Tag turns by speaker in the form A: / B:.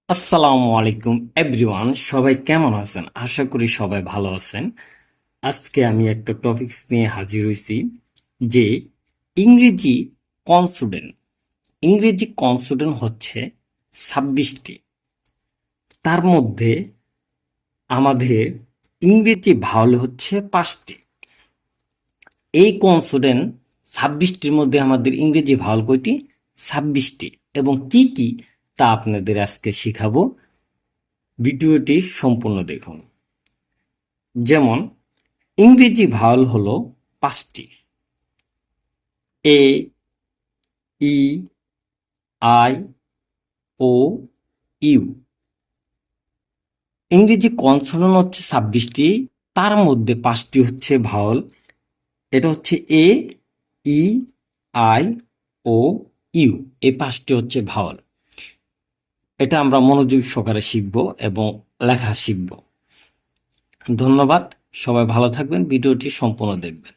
A: আসসালামু আলাইকুম এভরিওয়ান, সবাই কেমন আছেন? আশা করি সবাই ভালো আছেন। আজকে আমি একটা টপিকস নিয়ে হাজির হয়েছি যে ইংরেজি কনসোনেন্ট। ইংরেজি কনসোনেন্ট হচ্ছে 26টি। তার মধ্যে আমাদের ইংরেজি ভাওয়াল হচ্ছে 5টি। এই কনসোনেন্ট 26টির মধ্যে আমাদের ইংরেজি ভাওয়াল কয়টি? 26টি। এবং কি কি তা আপনাদের আজকে শিখাবো। ভিডিওটি সম্পূর্ণ দেখুন। যেমন ইংরেজি ভাওয়াল হলো 5টি: এ, ই, আই, ও, ইউ। ইংরেজি কনসোনেন্ট হচ্ছে 26টি, তার মধ্যে 5টি হচ্ছে ভাওয়াল। এটা হচ্ছে এ, ই, আই, ও, ইউ। এই 5টি হচ্ছে ভাওয়াল। এটা আমরা মনোযোগ সহকারে শিখব এবং লেখা শিখব। ধন্যবাদ। সবাই ভালো থাকবেন, ভিডিওটি সম্পূর্ণ দেখবেন।